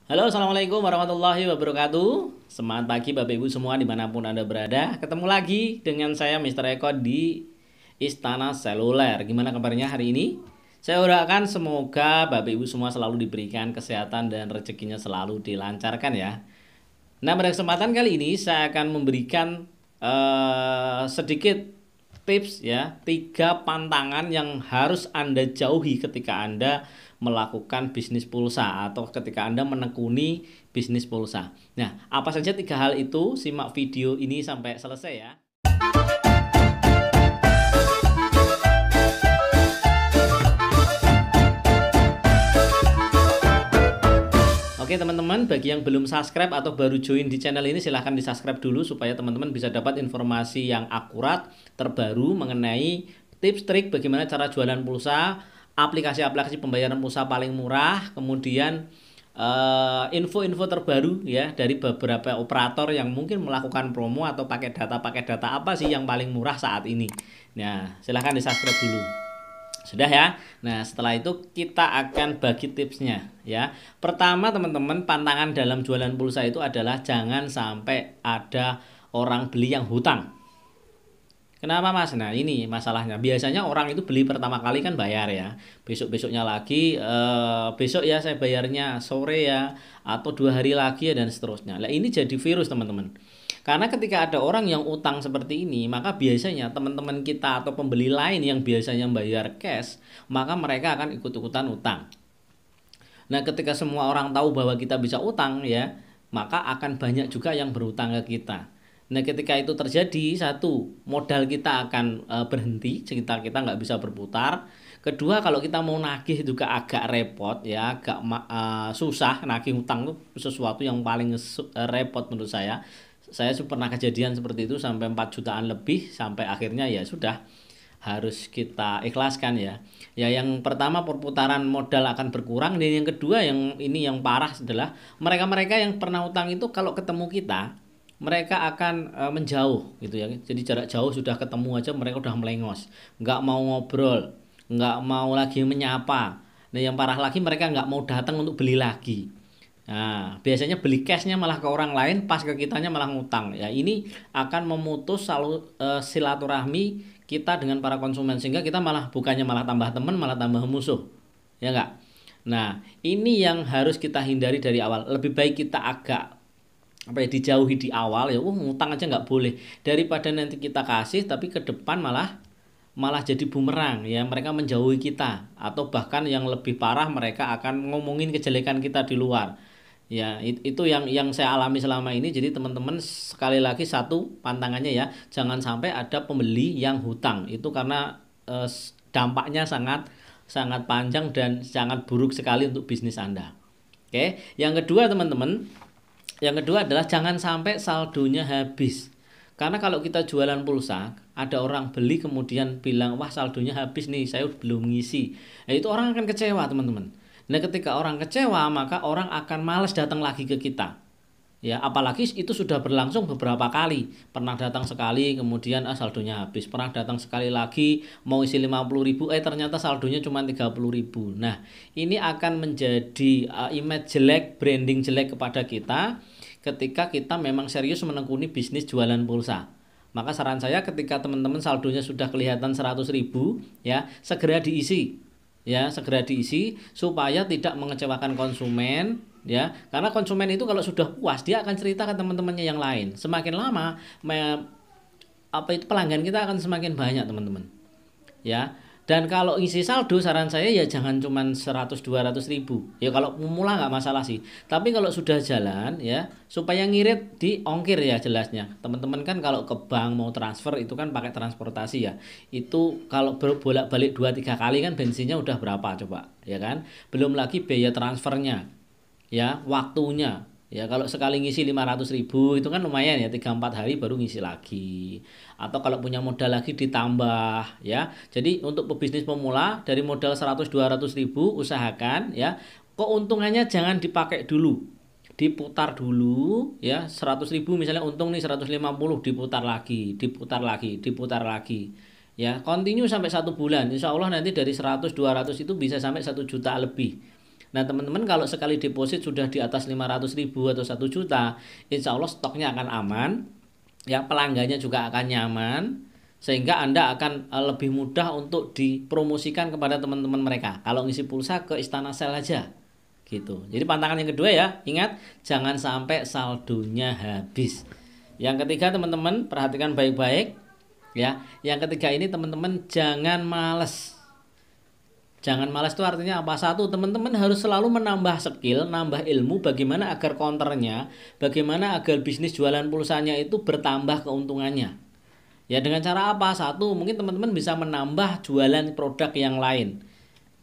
Halo, Assalamualaikum warahmatullahi wabarakatuh. Semangat pagi Bapak Ibu semua dimanapun Anda berada. Ketemu lagi dengan saya Mr. Eko di Istana Seluler. Gimana kabarnya hari ini? Saya doakan semoga Bapak Ibu semua selalu diberikan kesehatan dan rezekinya selalu dilancarkan ya. Nah, pada kesempatan kali ini saya akan memberikan sedikit tips ya, 3 pantangan yang harus Anda jauhi ketika Anda melakukan bisnis pulsa atau ketika Anda menekuni bisnis pulsa. Nah, apa saja 3 hal itu? Simak video ini sampai selesai ya. Oke teman-teman, bagi yang belum subscribe atau baru join di channel ini silahkan di subscribe dulu supaya teman-teman bisa dapat informasi yang akurat, terbaru mengenai tips trik bagaimana cara jualan pulsa, aplikasi-aplikasi pembayaran pulsa paling murah, kemudian info-info terbaru ya dari beberapa operator yang mungkin melakukan promo atau pakai data apa sih yang paling murah saat ini. Nah, silahkan di subscribe dulu. Sudah ya. Nah, setelah itu kita akan bagi tipsnya ya. Pertama, teman-teman, pantangan dalam jualan pulsa itu adalah jangan sampai ada orang beli yang hutang. Kenapa Mas? Nah ini masalahnya. Biasanya orang itu beli pertama kali kan bayar ya. Besok-besoknya lagi, besok ya saya bayarnya sore ya, atau 2 hari lagi ya dan seterusnya. Nah ini jadi virus teman-teman. Karena ketika ada orang yang utang seperti ini, maka biasanya teman-teman kita atau pembeli lain yang biasanya bayar cash, maka mereka akan ikut-ikutan utang. Nah ketika semua orang tahu bahwa kita bisa utang ya, maka akan banyak juga yang berutang ke kita. Nah, ketika itu terjadi, satu, modal kita akan berhenti, kita nggak bisa berputar. Kedua, kalau kita mau nagih juga agak repot ya, agak susah. Nagih hutang itu sesuatu yang paling repot menurut saya. Saya pernah kejadian seperti itu sampai 4 jutaan lebih, sampai akhirnya ya sudah harus kita ikhlaskan ya. Ya yang pertama perputaran modal akan berkurang, dan yang kedua yang ini yang parah adalah mereka-mereka yang pernah utang itu kalau ketemu kita mereka akan menjauh gitu ya. Jadi jarak jauh sudah ketemu aja mereka udah melengos, nggak mau ngobrol, nggak mau lagi menyapa. Nah yang parah lagi mereka nggak mau datang untuk beli lagi. Nah biasanya beli cashnya malah ke orang lain, pas ke kitanya malah ngutang. Ya ini akan memutus silaturahmi kita dengan para konsumen, sehingga kita malah bukannya malah tambah teman malah tambah musuh, ya nggak. Nah ini yang harus kita hindari dari awal. Lebih baik kita agak apa ya, dijauhi di awal ya. Ngutang aja nggak boleh, daripada nanti kita kasih tapi ke depan malah malah jadi bumerang ya, mereka menjauhi kita, atau bahkan yang lebih parah mereka akan ngomongin kejelekan kita di luar ya. Itu yang saya alami selama ini. Jadi teman-teman, sekali lagi, satu pantangannya ya, jangan sampai ada pembeli yang hutang. Itu karena dampaknya sangat sangat panjang dan sangat buruk sekali untuk bisnis Anda. Oke, yang kedua teman-teman, yang kedua adalah jangan sampai saldonya habis. Karena kalau kita jualan pulsa, ada orang beli kemudian bilang, wah saldonya habis nih, saya belum ngisi. Nah itu orang akan kecewa teman-teman. Nah ketika orang kecewa, maka orang akan males datang lagi ke kita. Ya, apalagi itu sudah berlangsung beberapa kali. Pernah datang sekali, kemudian saldonya habis. Pernah datang sekali lagi, mau isi 50.000, ternyata saldonya cuma 30.000. Nah, ini akan menjadi image jelek, branding jelek kepada kita ketika kita memang serius menekuni bisnis jualan pulsa. Maka saran saya, ketika teman-teman saldonya sudah kelihatan 100.000, ya, segera diisi. Ya, segera diisi supaya tidak mengecewakan konsumen ya. Karena konsumen itu kalau sudah puas, dia akan cerita ke teman-temannya yang lain. Semakin lama pelanggan kita akan semakin banyak teman-teman ya. Dan kalau isi saldo, saran saya ya jangan cuma 100-200 ribu ya. Kalau pemula nggak masalah sih, tapi kalau sudah jalan ya, supaya ngirit di ongkir ya jelasnya. Teman-teman kan kalau ke bank mau transfer itu kan pakai transportasi ya. Itu kalau bolak-balik 2-3 kali kan bensinnya udah berapa coba ya kan. Belum lagi biaya transfernya ya, waktunya ya. Kalau sekali ngisi 500.000 itu kan lumayan ya, 3-4 hari baru ngisi lagi. Atau kalau punya modal lagi ditambah ya. Jadi untuk pebisnis pemula, dari modal 100-200 ribu usahakan ya, keuntungannya jangan dipakai dulu, diputar dulu ya. 100.000 misalnya untung nih 150, diputar lagi, diputar lagi, diputar lagi ya, continue sampai 1 bulan. Insya Allah nanti dari 100-200 itu bisa sampai 1 juta lebih. Nah, teman-teman kalau sekali deposit sudah di atas 500.000 atau 1 juta, insya Allah stoknya akan aman, ya pelanggannya juga akan nyaman, sehingga Anda akan lebih mudah untuk dipromosikan kepada teman-teman mereka. Kalau ngisi pulsa ke Istana Sel aja, gitu. Jadi pantangan yang kedua ya, ingat jangan sampai saldonya habis. Yang ketiga teman-teman perhatikan baik-baik, ya. Yang ketiga ini teman-teman jangan males. Jangan malas itu artinya apa? Satu, teman-teman harus selalu menambah skill, nambah ilmu bagaimana agar counternya, bagaimana agar bisnis jualan pulsanya itu bertambah keuntungannya. Ya dengan cara apa? Satu, mungkin teman-teman bisa menambah jualan produk yang lain.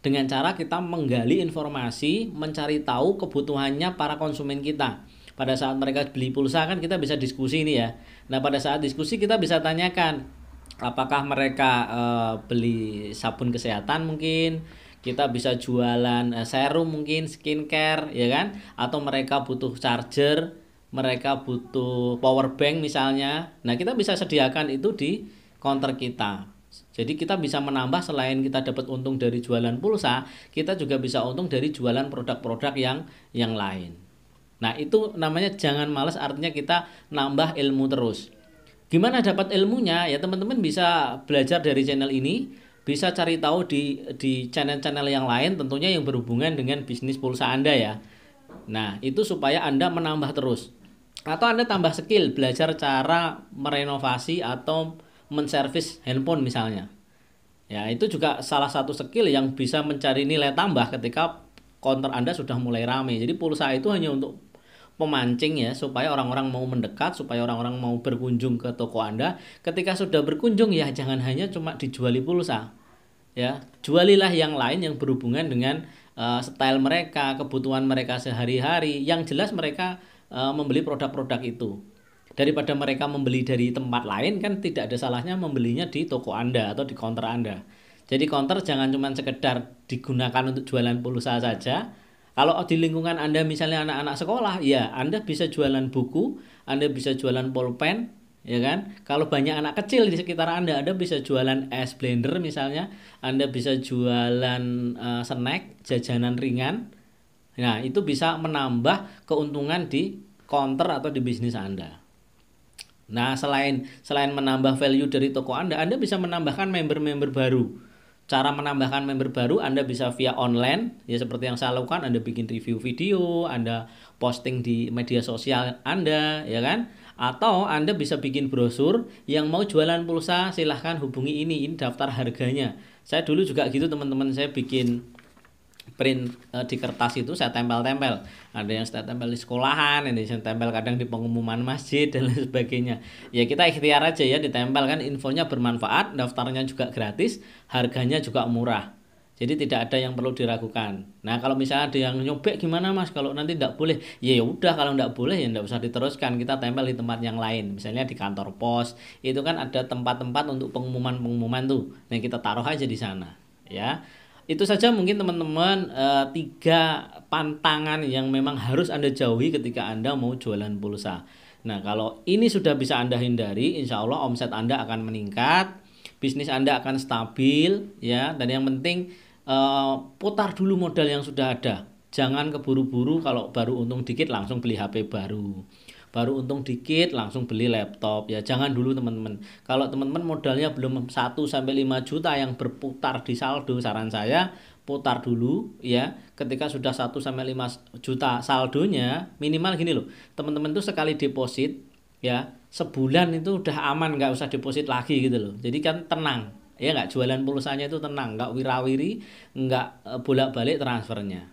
Dengan cara kita menggali informasi, mencari tahu kebutuhannya para konsumen kita. Pada saat mereka beli pulsa kan kita bisa diskusi ini ya. Nah pada saat diskusi kita bisa tanyakan, apakah mereka beli sabun kesehatan mungkin, kita bisa jualan serum mungkin, skincare ya kan, atau mereka butuh charger, mereka butuh power bank misalnya. Nah kita bisa sediakan itu di counter kita. Jadi kita bisa menambah, selain kita dapat untung dari jualan pulsa, kita juga bisa untung dari jualan produk-produk yang lain. Nah itu namanya jangan malas, artinya kita nambah ilmu terus. Gimana dapat ilmunya? Ya teman-teman bisa belajar dari channel ini, bisa cari tahu di channel-channel yang lain tentunya yang berhubungan dengan bisnis pulsa Anda ya. Nah itu supaya Anda menambah terus. Atau Anda tambah skill, belajar cara merenovasi atau menservis handphone misalnya. Ya itu juga salah satu skill yang bisa mencari nilai tambah ketika counter Anda sudah mulai ramai. Jadi pulsa itu hanya untuk pemancing ya, supaya orang-orang mau mendekat, supaya orang-orang mau berkunjung ke toko Anda. Ketika sudah berkunjung ya jangan hanya cuma dijuali pulsa. Ya, jualilah yang lain yang berhubungan dengan style mereka, kebutuhan mereka sehari-hari. Yang jelas mereka membeli produk-produk itu. Daripada mereka membeli dari tempat lain kan tidak ada salahnya membelinya di toko Anda atau di counter Anda. Jadi counter jangan cuma sekedar digunakan untuk jualan pulsa saja. Kalau di lingkungan Anda misalnya anak-anak sekolah, ya Anda bisa jualan buku, Anda bisa jualan pulpen, ya kan? Kalau banyak anak kecil di sekitar Anda bisa jualan es blender misalnya, Anda bisa jualan snack, jajanan ringan. Nah, itu bisa menambah keuntungan di counter atau di bisnis Anda. Nah, selain menambah value dari toko Anda bisa menambahkan member-member baru. Cara menambahkan member baru Anda bisa via online, ya seperti yang saya lakukan, Anda bikin review video, Anda posting di media sosial Anda, ya kan? Atau Anda bisa bikin brosur, yang mau jualan pulsa silahkan hubungi ini daftar harganya. Saya dulu juga gitu teman-teman, saya bikin print di kertas itu saya tempel-tempel. Ada yang saya tempel di sekolahan, ada yang saya tempel kadang di pengumuman masjid dan lain sebagainya. Ya kita ikhtiar aja ya, ditempel kan, infonya bermanfaat, daftarnya juga gratis, harganya juga murah. Jadi tidak ada yang perlu diragukan. Nah kalau misalnya ada yang nyobek gimana mas? Kalau nanti tidak boleh, ya udah kalau tidak boleh ya tidak usah diteruskan. Kita tempel di tempat yang lain, misalnya di kantor pos. Itu kan ada tempat-tempat untuk pengumuman-pengumuman tuh. Nah kita taruh aja di sana, ya. Itu saja mungkin teman-teman 3 pantangan yang memang harus Anda jauhi ketika Anda mau jualan pulsa. Nah kalau ini sudah bisa Anda hindari, insya Allah omset Anda akan meningkat, bisnis Anda akan stabil ya. Dan yang penting putar dulu modal yang sudah ada. Jangan keburu-buru, kalau baru untung dikit langsung beli HP baru, baru untung dikit langsung beli laptop ya. Jangan dulu teman-teman. Kalau teman-teman modalnya belum 1-5 juta yang berputar di saldo, saran saya putar dulu ya. Ketika sudah 1-5 juta saldonya, minimal gini loh teman-teman tuh, sekali deposit ya sebulan itu udah aman, nggak usah deposit lagi gitu loh. Jadi kan tenang ya, nggak jualan pulsanya itu tenang, nggak wirawiri, nggak bolak-balik transfernya.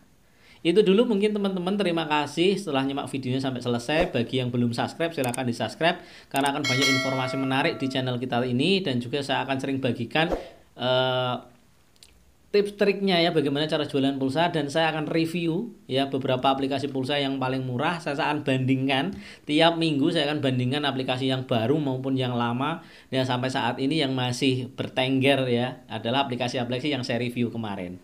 Itu dulu mungkin teman-teman, terima kasih setelah nyimak videonya sampai selesai. Bagi yang belum subscribe silahkan di subscribe, karena akan banyak informasi menarik di channel kita ini. Dan juga saya akan sering bagikan tips triknya ya, bagaimana cara jualan pulsa. Dan saya akan review ya beberapa aplikasi pulsa yang paling murah. Saya akan bandingkan tiap minggu, saya akan bandingkan aplikasi yang baru maupun yang lama. Dan sampai saat ini yang masih bertengger ya adalah aplikasi-aplikasi yang saya review kemarin.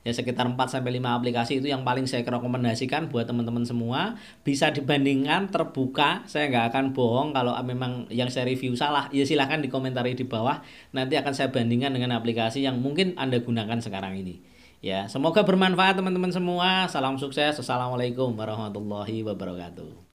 Ya sekitar 4-5 aplikasi itu yang paling saya rekomendasikan buat teman-teman semua. Bisa dibandingkan, terbuka, saya nggak akan bohong. Kalau memang yang saya review salah, ya silahkan dikomentari di bawah. Nanti akan saya bandingkan dengan aplikasi yang mungkin Anda gunakan sekarang ini. Ya, semoga bermanfaat teman-teman semua. Salam sukses. Assalamualaikum warahmatullahi wabarakatuh.